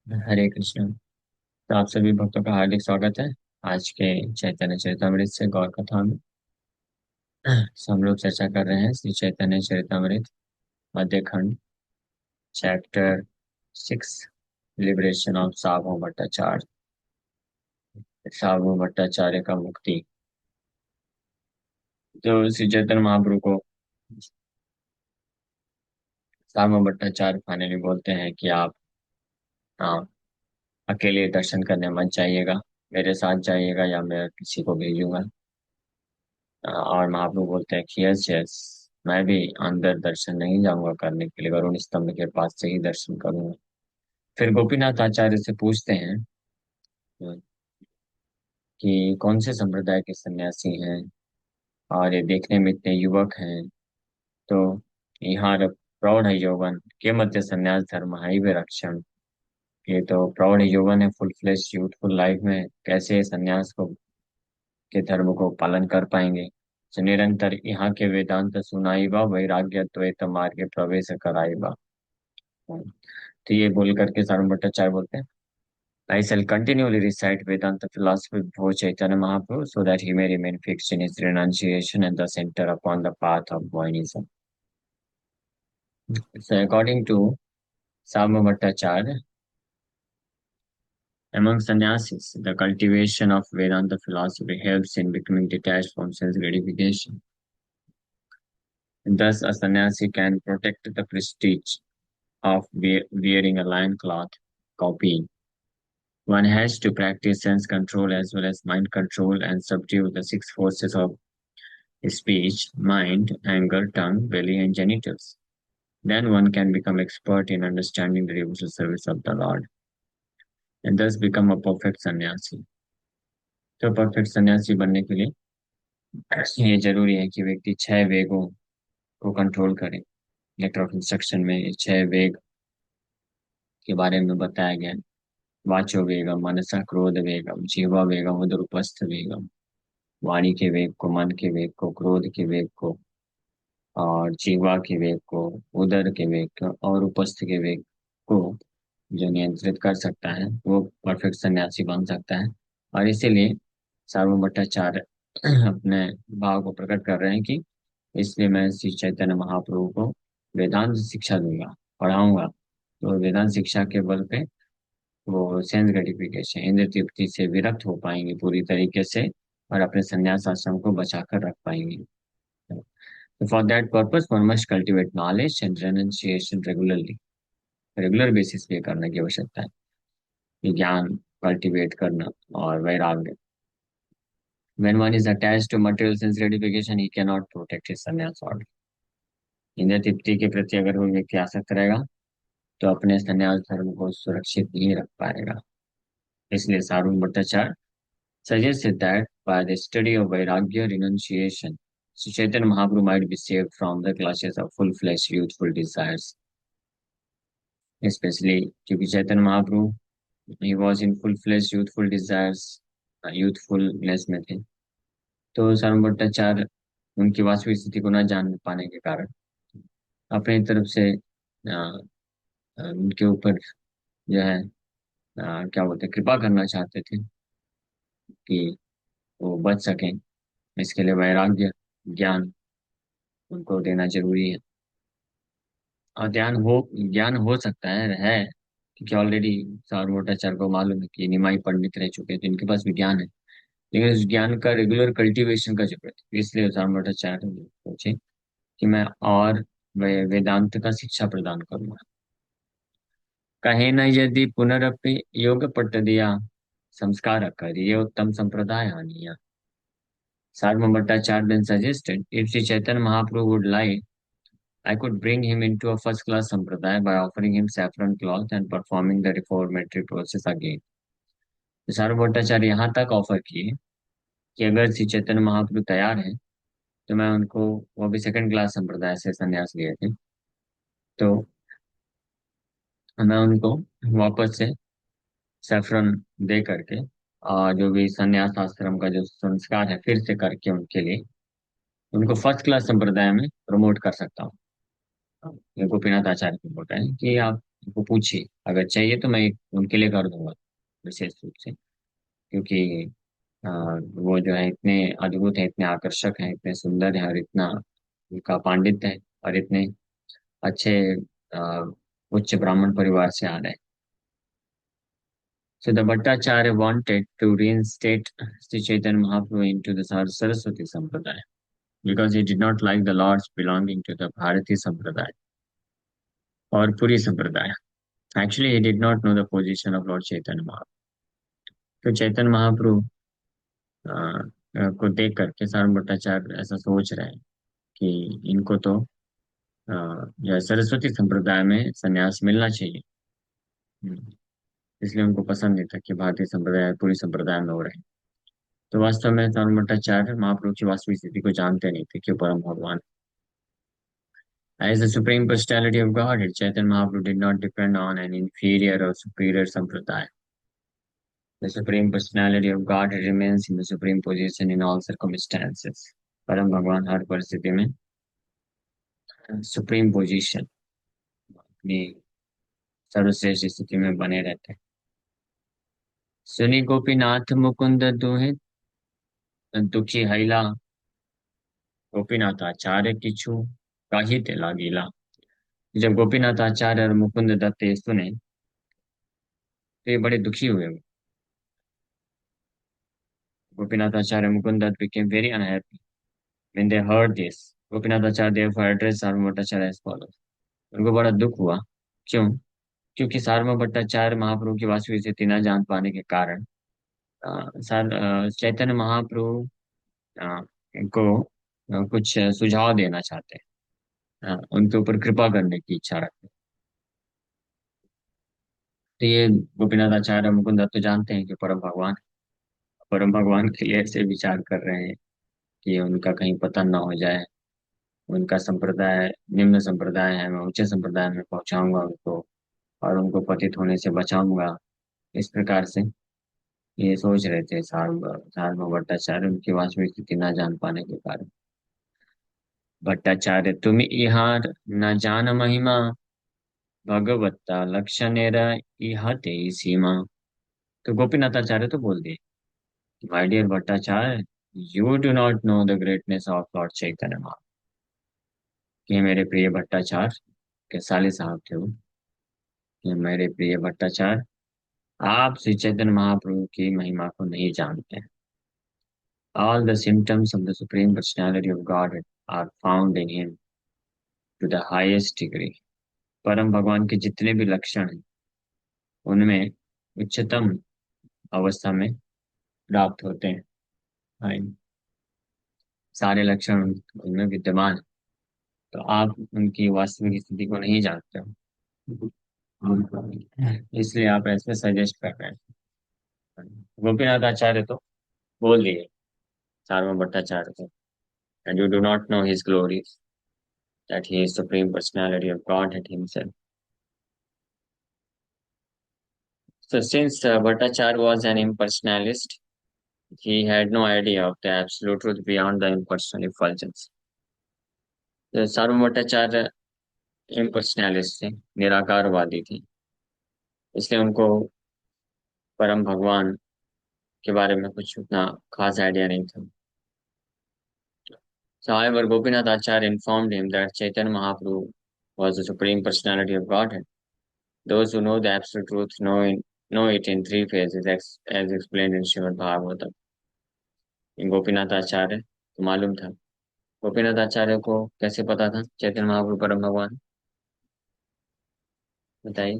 हरे कृष्ण। तो आप सभी भक्तों का हार्दिक स्वागत है आज के चैतन्य चरितमृत से गौर कथा में। हम लोग चर्चा कर रहे हैं श्री चैतन्य चरितमृत मध्य खंड चैप्टर 6, लिबरेशन ऑफ सावधि भट्टाचार्य। सावधि भट्टाचार्य का मुक्ति। तो श्री चैतन्य महाप्रभु को सावधि भट्टाचार्य फाइनली बोलते हैं कि आप अकेले दर्शन करने मत जाइएगा, मेरे साथ जाइएगा या मैं किसी को भेजूंगा। और महाप्रभु बोलते हैं कि यस यस, मैं भी अंदर दर्शन नहीं जाऊंगा करने के लिए, वरुण स्तंभ के पास से ही दर्शन करूंगा। फिर गोपीनाथ आचार्य से पूछते हैं कि कौन से संप्रदाय के सन्यासी हैं और ये देखने में इतने युवक हैं। तो यहाँ प्रौढ़ यौवन के मध्य संन्यास धर्म है रक्षण। ये तो प्रौढ़ यौवन है, फुल फ्लेश यूथफुल लाइफ में कैसे संन्यास को के धर्म को पालन कर पाएंगे। तो निरंतर यहाँ के वेदांत सुनाईबा वैराग्य द्वैत मार्ग प्रवेश कराईबा। तो ये बोल करके सारण भट्टाचार्य बोलते हैं, I shall continually recite Vedanta philosophy before Chaitanya Mahaprabhu so that he may remain fixed in his renunciation and thus enter upon the path of Mohinism. So according to Sama Bhattacharya, among sannyasis, the cultivation of Vedanta philosophy helps in becoming detached from sense gratification. Thus, a sannyasi can protect the prestige of wearing a lion cloth copy. One has to practice sense control as well as mind control and subdue the six forces of speech, mind, anger, tongue, belly, and genitals. Then one can become expert in understanding the devotional service of the Lord and thus become a perfect sannyasi. तो perfect सन्यासी बनने के लिए ये जरूरी है कि व्यक्ति छह वेगों को कंट्रोल करे। लेटर ऑफ इंस्ट्रक्शन में ये छह वेग के बारे में बताया गया है। वाचो वेगम, मनसा क्रोध वेगम, जीवा वेगम, उदर वेगम। वाणी के वेग को, मन के वेग को, क्रोध के वेग को और जीवा के वेग को, उदर के वेग को और उपस्थ के वेग को जो नियंत्रित कर सकता है वो परफेक्ट सन्यासी बन सकता है। और इसीलिए सार्वभौम भट्टाचार्य अपने भाव को प्रकट कर रहे हैं कि इसलिए मैं श्री चैतन्य महाप्रभु को वेदांत शिक्षा दूंगा, पढ़ाऊंगा। तो वेदांत शिक्षा के बल पे वो सेंस ग्रेटिफिकेशन इंद्र तृप्ति से विरक्त हो पाएंगे पूरी तरीके से और अपने संन्यास आश्रम को बचाकर रख पाएंगे। For that purpose, one must cultivate knowledge and renunciation regularly. Regular basis पे करने की आवश्यकता है कि ज्ञान कल्टीवेट करना और वैराग्य। When one is attached to material sense gratification, he cannot protect his sannyas order. Indra तृप्ति के प्रति अगर कोई व्यक्ति आसक्त रहेगा तो अपने संन्यास धर्म को सुरक्षित नहीं रख पाएगा। इसलिए सारूण Bhattacharya suggested that by the study of Vairagya renunciation, Sri Chaitanya Mahaprabhu might be saved from the clutches of full-fledged youthful desires. Especially क्योंकि Chaitanya Mahaprabhu he was in full-fledged youthful desires, youthfulness में थे। तो सारूण भट्टाचार्य उनकी वास्तविक स्थिति को न जान पाने के कारण अपनी तरफ से उनके ऊपर जो है क्या बोलते हैं, कृपा करना चाहते थे कि वो बच सकें। इसके लिए वैराग्य ज्ञान उनको देना जरूरी है। और ज्ञान हो सकता है क्योंकि ऑलरेडी सार भट्टाचार्य को मालूम है कि निमाई पंडित रह चुके हैं तो इनके पास भी ज्ञान है। लेकिन उस ज्ञान का रेगुलर कल्टीवेशन का जरूरत है। इसलिए सार भट्टाचार्य ने सोचे कि मैं और वेदांत का शिक्षा प्रदान करूंगा। कहे न यदि पुनरपि योग पट दिया, संस्कार करिए उत्तम संप्रदाय हानिया। Sarma Bhattacharya then suggested if Sri Chaitanya Mahaprabhu would like, I could bring him into a first class sampradaya by offering him saffron cloth and performing the reformatory process again. तो सारू भट्टाचार्य यहाँ तक ऑफर किए कि अगर श्री चैतन्य महाप्रभु तैयार है तो मैं उनको, वो भी सेकंड क्लास संप्रदाय से संन्यास लिए थे, तो मैं उनको वापस से सैफरन दे करके और जो भी संन्यास आश्रम का जो संस्कार है फिर से करके उनके लिए उनको फर्स्ट क्लास संप्रदाय में प्रमोट कर सकता हूँ। ये गोपीनाथ आचार्य को बोलता है कि आप उनको पूछिए, अगर चाहिए तो मैं उनके लिए कर दूंगा विशेष रूप से, क्योंकि वो जो है इतने अद्भुत है, इतने आकर्षक हैं, इतने सुंदर हैं, और इतना उनका पांडित्य है, और इतने अच्छे अ, उच्च ब्राह्मण परिवार से आ रहे हैं. So the Bhattacharya wanted to reinstate Sri Chaitanya Mahaprabhu into the Saraswati Sampradaya because he did not like the lords belonging to the Bharati Sampradaya or Puri Sampradaya. Actually, he did not know the position of Lord Chaitanya Mahaprabhu. तो चैतन्य महाप्रभु को देख करके सारण भट्टाचार्य ऐसा सोच रहे हैं कि इनको तो यह सरस्वती संप्रदाय में संन्यास मिलना चाहिए. हम्म, इसलिए उनको पसंद नहीं था कि भारतीय संप्रदाय पूरी संप्रदाय में हो रहे हैं. तो वास्तव में सारण भट्टाचार्य महाप्रभु की वास्तविक स्थिति को जानते नहीं थे कि वो परम भगवान. As the Supreme Personality of Godhead, Chaitanya Mahaprabhu did not depend on an inferior or superior sampradaya. The Supreme Personality of Godhead remains in the supreme position in all circumstances. परम भगवान हर परिस्थिति में सुप्रीम पोजीशन, अपनी सर्वश्रेष्ठ स्थिति में बने रहते हैं. सुनी गोपीनाथ मुकुंद दुहित दुखी हैला, गोपीनाथ आचार्य किछु काहित लागीला. जब गोपीनाथ आचार्य और मुकुंद दत्त ये सुने तो ये बड़े दुखी हुए. गोपीनाथ आचार्य Mukund Dutt became very unhappy when they heard this. Gopinath Acharya therefore addressed Sarva Bhattacharya as follows. उनको बड़ा दुख हुआ. क्यों? क्योंकि सारमा भट्टाचार्य महाप्रभु की वास्तविक स्थिति न जान पाने के कारण चैतन्य महाप्रभु अ, को कुछ सुझाव देना चाहते हैं, उनके ऊपर कृपा करने की इच्छा रखते हैं. तो ये गोपीनाथ आचार्य मुकुंद दत्त तो जानते हैं कि परम भगवान के लिए ऐसे विचार कर रहे हैं कि उनका कहीं पतन ना हो जाए. उनका संप्रदाय निम्न संप्रदाय है, मैं उच्च संप्रदाय में पहुंचाऊंगा उनको, और उनको पतित होने से बचाऊंगा. इस प्रकार से ये सोच रहे थे सार्वभौम भट्टाचार्य, उनकी वास्तविक स्थिति न जान पाने के कारण. भट्टाचार्य तुम इहार न जान महिमा, भगवत्ता लक्षणेर इहते सीमा. तो गोपीनाथाचार्य तो बोल दिए, my dear Bhattacharya, you do not know the greatness of Lord Chaitanya Mahaprabhu. कि मेरे प्रिय भट्टाचार्य के साले साहब थे वो, कि मेरे प्रिय भट्टाचार्य, आप श्री चैतन्य महाप्रभु की महिमा को नहीं जानते हैं. All the symptoms of the Supreme Personality of Godhead are found in him to the highest degree. परम भगवान के जितने भी लक्षण हैं उनमें उच्चतम अवस्था में प्राप्त होते हैं. हाँ, सारे लक्षण उनमें विद्यमान हैं. तो आप उनकी वास्तविक स्थिति को नहीं जानते हो, इसलिए आप ऐसे सजेस्ट कर रहे हैं. गोपीनाथ आचार्य तो बोल दिए सार्वभौम भट्टाचार्य को, and you do not know his glories, that he is Supreme Personality of Godhead himself. So since Bhattacharya was an impersonalist, he had no idea of the absolute truth beyond the impersonal effulgence. तो सार्वभौम भट्टाचार्य इम्पर्सनलिस्ट थे, निराकारवादी थे, इसलिए उनको परम भगवान के बारे में कुछ उतना खास आइडिया नहीं था. So, however, Gopinath Acharya informed him that Chaitanya Mahaprabhu was the Supreme Personality of Godhead. Those who know the absolute truth know it in three phases, as explained in Srimad Bhagavatam. In Gopinath आचार्य को मालूम था. गोपीनाथ आचार्य को कैसे पता था चैतन्य महाप्रभु परम भगवान? बताइए.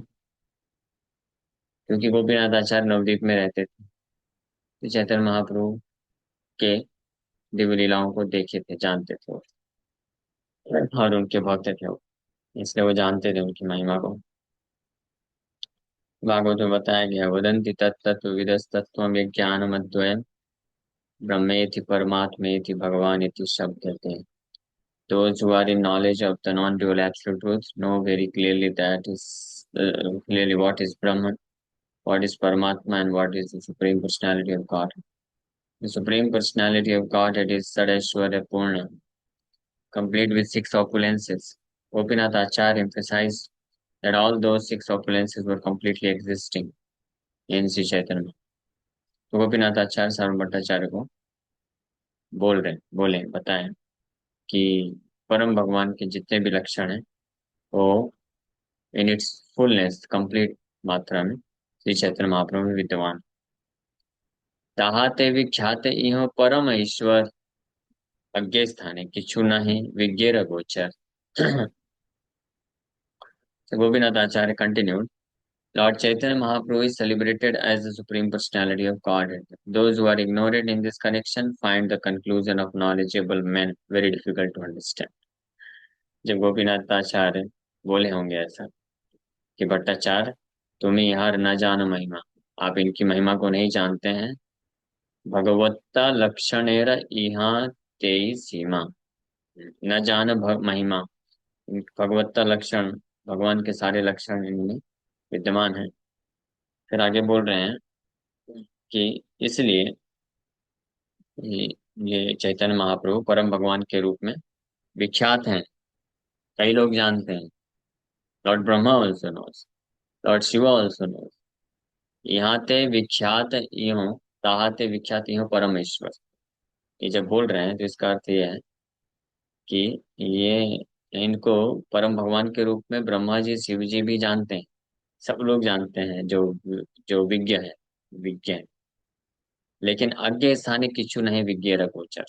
क्योंकि गोपीनाथ आचार्य नवद्वीप में रहते थे, तो चैतन्य महाप्रभु के दिव्य लीलाओं को देखे थे, जानते थे वो, और उनके भक्त थे वो, इसलिए वो जानते थे उनकी महिमा को. भागवत में बताया गया, वदन्ति तत्तत्व विदस्तत्वम विज्ञानम अद्वयम् ब्रह्मेति परमात्मेति भगवान इति शब्दते. Those who are in knowledge of the non-dual absolute truth know very clearly that is clearly what is Brahman, what is Paramatma, and what is the Supreme Personality of God. The Supreme Personality of Godhead is Sadashwara Purna, complete with six opulences. Gopinath Acharya emphasized that all those six opulences were completely existing in Sri Chaitanya. तो गोपीनाथ आचार्य सार्वभौम भट्टाचार्य को बोले बताएं कि परम भगवान के जितने भी लक्षण हैं वो इन इट्स फुलनेस कंप्लीट मात्रा में श्री चैतन्य महाप्रभु में विद्यमान। ताहाते विख्याते इह परम ईश्वर अज्ञे स्थाने किछु नहीं विज्ञेर गोचर। So Gopinath Acharya continued, Lord Chaitanya Mahaprabhu is celebrated as the Supreme Personality of Godhead. Those who are ignorant in this connection find the conclusion of knowledgeable men very difficult to understand. जब गोपीनाथ आचार्य बोले होंगे ऐसा कि भट्टाचार्य तुम्हें यह न जान महिमा, आप इनकी महिमा को नहीं जानते हैं। भगवत्ता लक्षणेर इहा तेई सीमा, न जान महिमा, भगवत्ता लक्षण भगवान के सारे लक्षण इनमें विद्यमान है। फिर आगे बोल रहे हैं कि इसलिए ये ये चैतन्य महाप्रभु परम भगवान के रूप में विख्यात हैं, कई लोग जानते हैं। Lord Brahma also knows, lord Shiva also knows. यहाँ ते विख्यात इहो, ताहाते विख्यात इहो परमेश्वर। ये जब बोल रहे हैं तो इसका अर्थ ये है कि ये इनको परम भगवान के रूप में ब्रह्मा जी शिव जी भी जानते हैं, सब लोग जानते हैं जो जो विज्ञ है, विज्ञ है। लेकिन अज्ञे स्थाने किच्छु नहीं विज्ञ गोचर,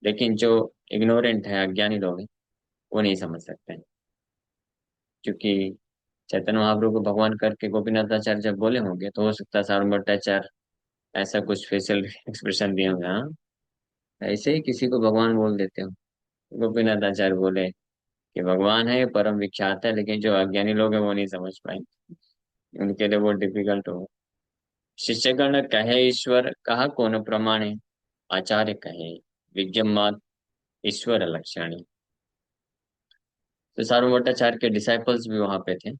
लेकिन जो इग्नोरेंट है, अज्ञानी लोग हैं, वो नहीं समझ सकते हैं। क्योंकि चैतन्य महाप्रभु को भगवान करके गोपीनाथ आचार्य जब बोले होंगे तो हो सकता है सारण भट्टाचार्य ऐसा कुछ फेशियल एक्सप्रेशन दिए होंगे, हाँ ऐसे ही किसी को भगवान बोल देते हो। गोपीनाथ आचार्य बोले कि भगवान है, परम विख्यात है, लेकिन जो अज्ञानी लोग हैं वो नहीं समझ पाएंगे, उनके लिए वो डिफिकल्ट हो। शिष्यगण कहे ईश्वर कहा कौन प्रमाणे, आचार्य कहे विज्ञमात ईश्वर लक्षणी। तो सार्वभौम भट्टाचार्य के डिसाइपल्स भी वहां पे थे,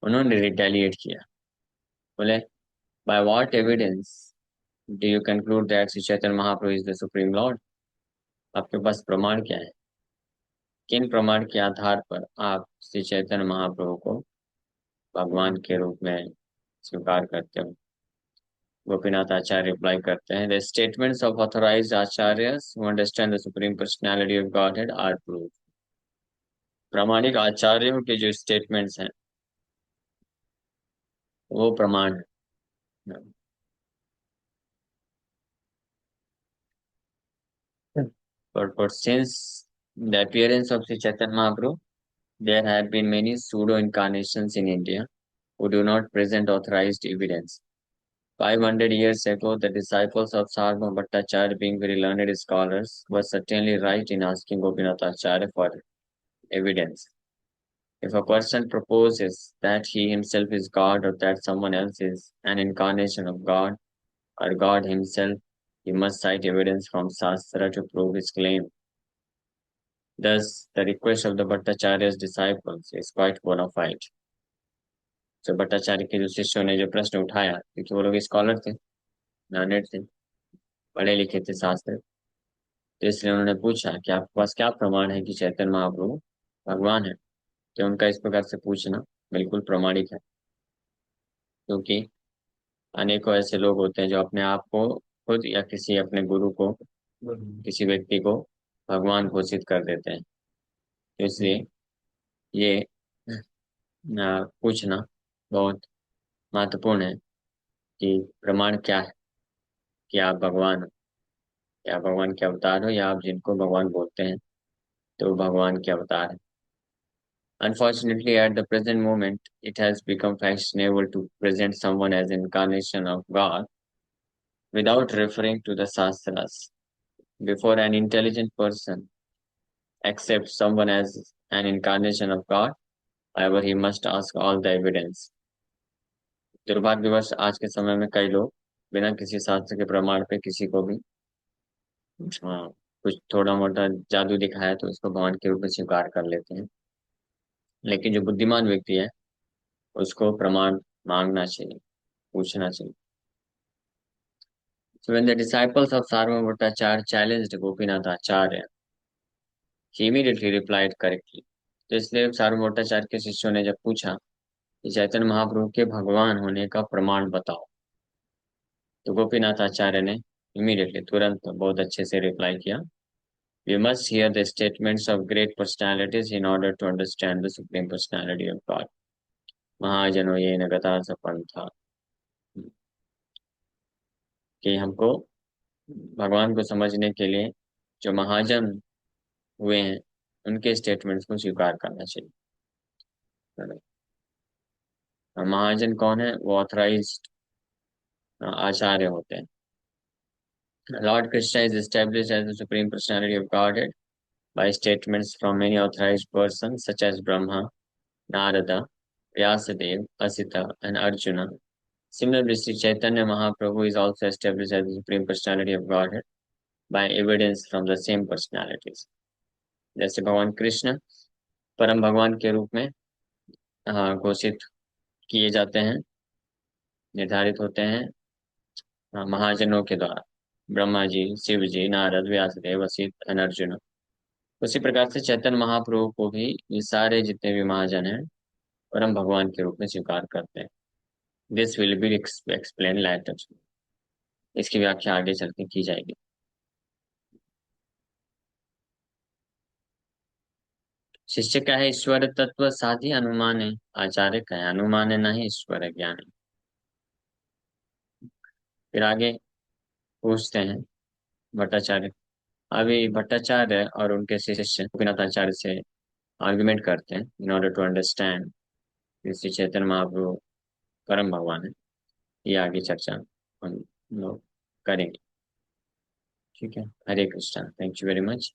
उन्होंने रिटेलिएट किया। बोले by what evidence do you conclude that Shri Chaitanya Mahaprabhu is the supreme Lord. आपके पास प्रमाण क्या है, किन प्रमाण के आधार पर आप श्री चैतन्य महाप्रभु को भगवान के रूप में स्वीकार करते हो। गोपीनाथ आचार्य रिप्लाई करते हैं, the statements of authorised acharyas who understand the supreme personality of godhead are proof. प्रामाणिक आचार्यों के जो स्टेटमेंट्स हैं वो प्रमाण है। But since the appearance of Sri Chaitanya Mahaprabhu, there have been many pseudo-incarnations in India who do not present authorized evidence. 500 years ago, the disciples of Sarva Bhattacharya, being very learned scholars, were certainly right in asking Gopinath Acharya for evidence. If a person proposes that he himself is God or that someone else is an incarnation of God or God himself, he must cite evidence from Shastra to prove his claim. Thus, the request of the Bhattacharya's disciples is quite bona fide. तो भट्टाचार्य के जो शिष्यों ने जो प्रश्न उठाया, क्योंकि वो लोग स्कॉलर थे, लर्नेड थे, पढ़े लिखे थे शास्त्र, तो इसलिए उन्होंने पूछा कि आपके पास क्या प्रमाण है कि चैतन्य महाप्रभु भगवान है। तो उनका इस प्रकार से पूछना बिल्कुल प्रमाणिक है, क्योंकि अनेकों ऐसे लोग होते हैं जो अपने आप को खुद या किसी अपने गुरु को, किसी व्यक्ति को भगवान घोषित कर देते हैं। तो इसलिए ये पूछना बहुत महत्वपूर्ण है कि प्रमाण क्या है कि आप भगवान हो, या भगवान के अवतार हो, या आप जिनको भगवान बोलते हैं तो भगवान के अवतार है। Unfortunately, at the present moment, it has become fashionable to present someone as incarnation of God without referring to the Shastras. Before an intelligent person accepts someone as an incarnation of God, however, he must ask all the evidence. दुर्भाग्यवश आज के समय में कई लोग बिना किसी शास्त्र के प्रमाण पे किसी को भी हाँ, कुछ थोड़ा मोटा जादू दिखाया तो उसको भगवान के रूप में स्वीकार कर लेते हैं। लेकिन जो बुद्धिमान व्यक्ति है उसको प्रमाण मांगना चाहिए, पूछना चाहिए। So when the disciples of Sarvabhauma Bhattacharya challenged Gopinath Acharya, he immediately replied correctly. तो इसलिए सार्वभौमाचार्य के शिष्यों ने जब पूछा कि चैतन्य महाप्रभु के भगवान होने का प्रमाण बताओ, तो गोपीनाथ आचार्य ने इमीडिएटली तुरंत बहुत अच्छे से रिप्लाई किया, we must hear the statements of great personalities in order to understand the supreme personality of God. महाजनो ये नगता सपन था, कि हमको भगवान को समझने के लिए जो महाजन हुए हैं उनके स्टेटमेंट्स को स्वीकार करना चाहिए। और महाजन कौन है? वो ऑथराइज्ड आचार्य होते हैं। Lord Krishna is established as the Supreme Personality of Godhead by statements from many authorized persons such as Brahma, Narada, Vyasadeva, Asita, and Arjuna. Similarly, Sri Chaitanya Mahaprabhu is also established as the Supreme Personality of Godhead by evidence from the same personalities. जैसे भगवान कृष्ण परम भगवान के रूप में घोषित किए जाते हैं, निर्धारित होते हैं महाजनों के द्वारा, ब्रह्मा जी, शिव जी, नारद, व्यासदेव, वशिष्ठ और अर्जुन। उसी प्रकार से चैतन्य महाप्रभु को भी ये सारे जितने भी महाजन हैं परम भगवान के रूप में स्वीकार करते हैं। This will be explain letter. इसकी व्याख्या आगे चल के की जाएगी। शिष्य का है ईश्वर तत्व साधी अनुमान है, आचार्य का है अनुमान है नहीं ईश्वर ज्ञान है। फिर आगे पूछते हैं भट्टाचार्य। अभी भट्टाचार्य और उनके शिष्य गोपीनाथ आचार्य से आर्गुमेंट करते हैं in order to understand Shri Chaitanya Mahaprabhu परम भगवान है। ये आगे चर्चा हम लोग करेंगे। ठीक है, Hare Krishna, thank you very much.